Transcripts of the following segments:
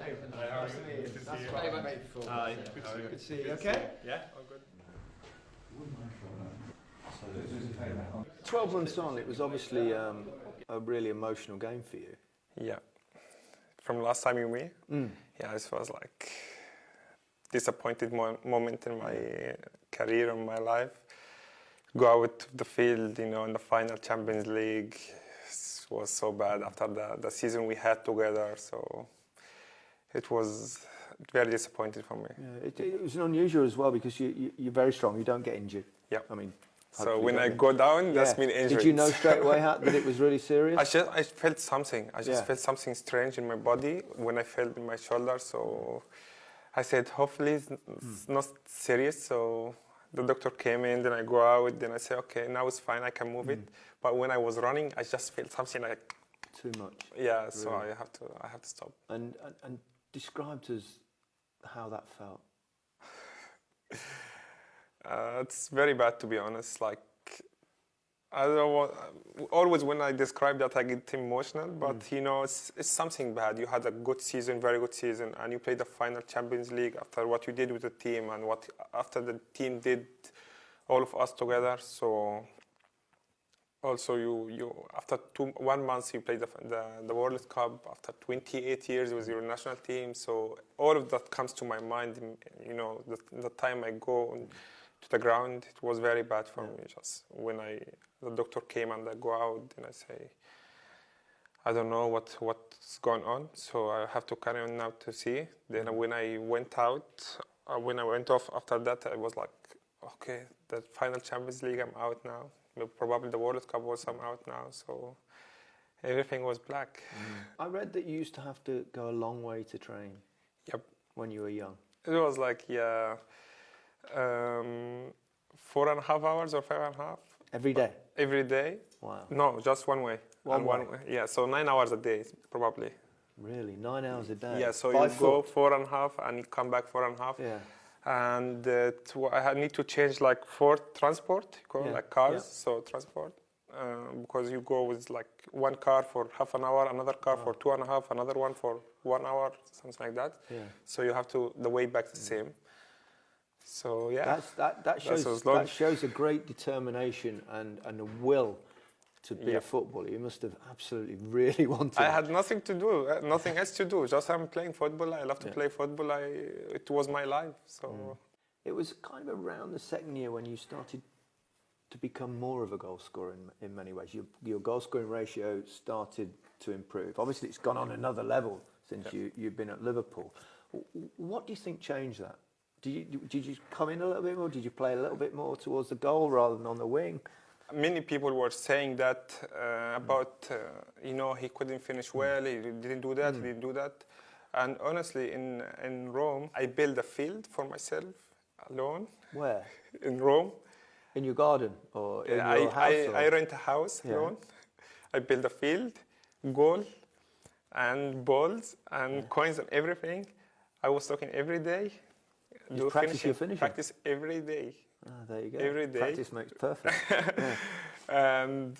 Hey, nice to meet you. That's what I made for. Good to see you. Okay? Yeah, all good. 12 months on, it was obviously a really emotional game for you. Yeah. From last time you met, yeah, this was like disappointed moment in my career and my life. Go out to the field, you know, in the final Champions League. It was so bad after the season we had together. So it was very disappointing for me. Yeah, it was unusual as well because you're very strong. You don't get injured. Yeah. I mean, so when I go down, that's mean injury. Did you know straight away that it was really serious? I felt something. I just felt something strange in my body when I felt in my shoulder. So I said, hopefully it's not serious. So the doctor came in, then I go out, then I say, okay, now it's fine, I can move it. But when I was running, I just felt something like too much. Yeah, really. So I have to stop. And describe to us how that felt. It's very bad, to be honest. Like, I don't know. Always when I describe that, I get emotional. But you know, it's something bad. You had a good season, very good season, and you played the final Champions League after what you did with the team and what after the team did, all of us together. So also you after 1 month you played the World Cup after 28 years with your national team. So all of that comes to my mind. You know, the time I go to the ground, it was very bad for me. Just when the doctor came and I go out and I say, I don't know what's going on, so I have to carry on now to see. Then when I went out, when I went off after that, I was like, okay, the final Champions League, I'm out now. Probably the World Cup was I'm out now, so everything was black. I read that you used to have to go a long way to train. Yep. When you were young. It was like 4.5 hours or 5.5. Every day? Every day. Wow. No, just one way. One way? Yeah, so 9 hours a day, probably. Really? 9 hours a day? Yeah, so By you foot? go 4.5 and you come back 4.5. Yeah. And I need to change like 4 transport, like cars, so transport. Because you go with like one car for half an hour, another car for 2.5, another one for 1 hour, something like that. Yeah. So you have to, the way back the same. So yeah, that shows a great determination and a will to be a footballer. You must have absolutely really wanted. I had nothing to do, nothing else to do. Just I'm playing football. I love to play football. It was my life. So it was kind of around the second year when you started to become more of a goal scorer in many ways. Your goal scoring ratio started to improve. Obviously, it's gone on another level since you've been at Liverpool. What do you think changed that? Did you come in a little bit more? Did you play a little bit more towards the goal rather than on the wing? Many people were saying that about, you know, he couldn't finish well, he didn't do that, he didn't do that. And honestly, in Rome, I built a field for myself alone. Where? In Rome. In your garden or in your house? I rent a house alone. I built a field, goal, and balls, and coins and everything. I was talking every day. You practice your finishing? Practice every day. Ah, there you go. Every day. Practice makes perfect. And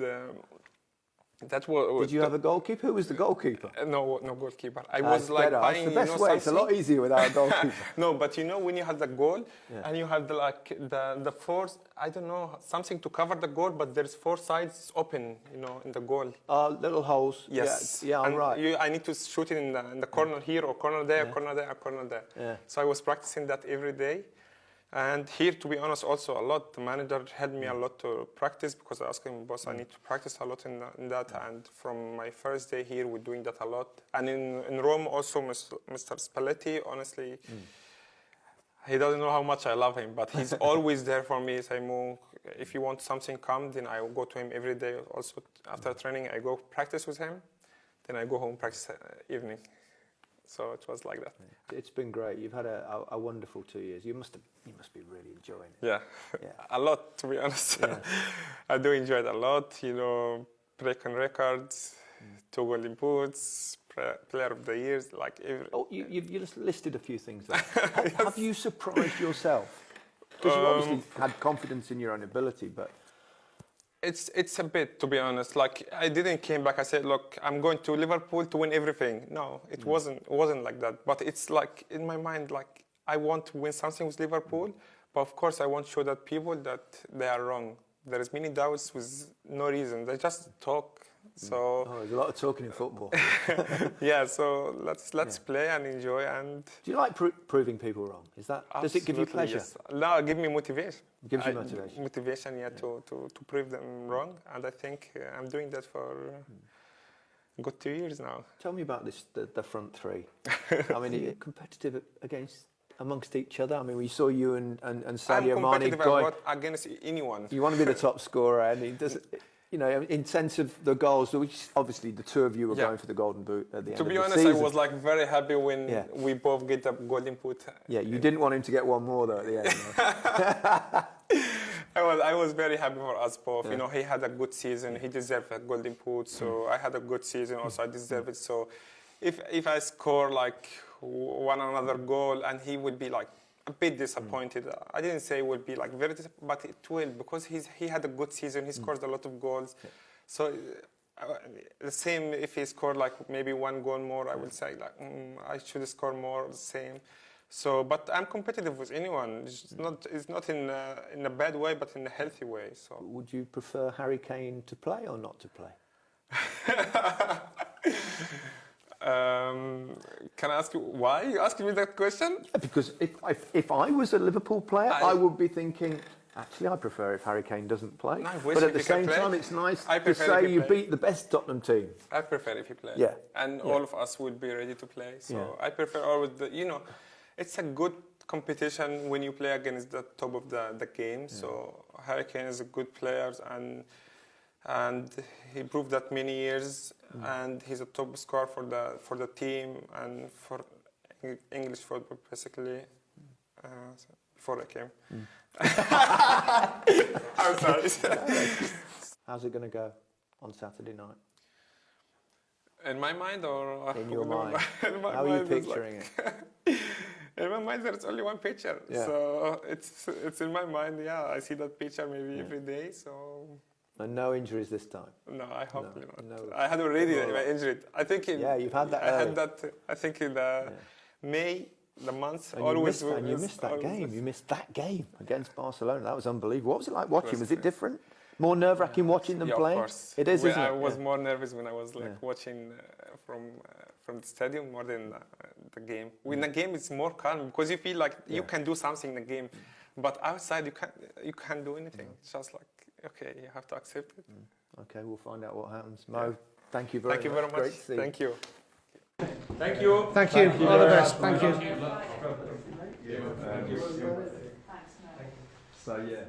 that was. Did you have a goalkeeper? Who was the goalkeeper? No goalkeeper. I was like buying. That's the best way. It's a lot easier without a goalkeeper. No, but you know when you have the goal and you have the 4, I don't know, something to cover the goal, but there's 4 sides open, you know, in the goal. Little holes. Yes. Yeah, I'm right. I need to shoot it in the corner here or corner there, corner there, or corner there. Yeah. So I was practicing that every day. And here, to be honest, also a lot. The manager helped me a lot to practice because I asked him, boss, I need to practice a lot in that. And from my first day here, we're doing that a lot. And in Rome, also, Mr. Spalletti, honestly, he doesn't know how much I love him, but he's always there for me. Say, Mo, if you want something, come. Then I will go to him every day. Also, after training, I go practice with him. Then I go home, practice evening. So it was like that. It's been great. You've had a wonderful 2 years. You must be really enjoying it. Yeah. A lot, to be honest. Yeah. I do enjoy it a lot. You know, breaking records, 2 golden boots, player of the year, like every. Oh, you just listed a few things there. Have you surprised yourself? Because you obviously had confidence in your own ability, but It's a bit, to be honest. Like, I didn't came back. I said, look, I'm going to Liverpool to win everything. No, it wasn't like that. But it's like in my mind, like I want to win something with Liverpool, but of course I want to show that people that they are wrong. There is many doubts with no reason. They just talk. So there's a lot of talking in football. yeah. So let's play and enjoy. And do you like proving people wrong? Is that does it give you pleasure? Yes. No, give me motivation. It gives you motivation. Motivation, yeah, to prove them wrong. And I think I'm doing that for a good 2 years now. Tell me about the front three. I mean, are you competitive amongst each other? I mean, we saw you and Sadio Mane. I'm competitive against anyone. You want to be the top scorer, and he does. You know, in sense of the goals, which obviously the two of you were going for the golden boot at the end of the season. To be honest, I was like very happy when we both get the golden boot. Yeah, you didn't want him to get one more though at the end. I was very happy for us both. Yeah. You know, he had a good season. He deserved a golden boot. So I had a good season. Also, I deserve it. So if I score like one another goal, and he would be like a bit disappointed. I didn't say it would be like very disappointed, but it will, because he had a good season. He scored a lot of goals. Yeah. So the same, if he scored like maybe one goal more, I would say like I should score more, the same. So, but I'm competitive with anyone. It's not in a bad way, but in a healthy way. So, would you prefer Harry Kane to play or not to play? Can I ask you why you asking me that question? Yeah, because if I was a Liverpool player, I would be thinking, actually, I prefer if Harry Kane doesn't play. No, but at the same time, it's nice to say you beat the best Tottenham team. I prefer if you play. Yeah. And all of us would be ready to play. So I prefer always it's a good competition when you play against the top of the game. Yeah. So Harry Kane is a good player, and he proved that many years, and he's a top scorer for the team and for English football basically. Before I came, I'm sorry. How's it going to go on Saturday night? In my mind, or in your mind? How are you picturing it? In my mind, there's only one picture, so it's in my mind. Yeah, I see that picture maybe every day. So. And no injuries this time? No, I hope not. No. I had already injured. I think you've had that. I had that. I think in May, the month. And always. You missed that game. You missed that game against Barcelona. That was unbelible. What was it like watching? Was it different? More nerve-wracking watching than playing? Of course. It is, isn't it? I was more nervous when I was watching from the stadium more than the game. When the game it's more calm, because you feel like you can do something in the game, but outside you can't do anything. It's just like, okay, you have to accept it. Okay, we'll find out what happens. Mo, thank you very much. Thank you very much. Great to see Thank you. Thank you. Thank you. All the best. Thank you. So yeah.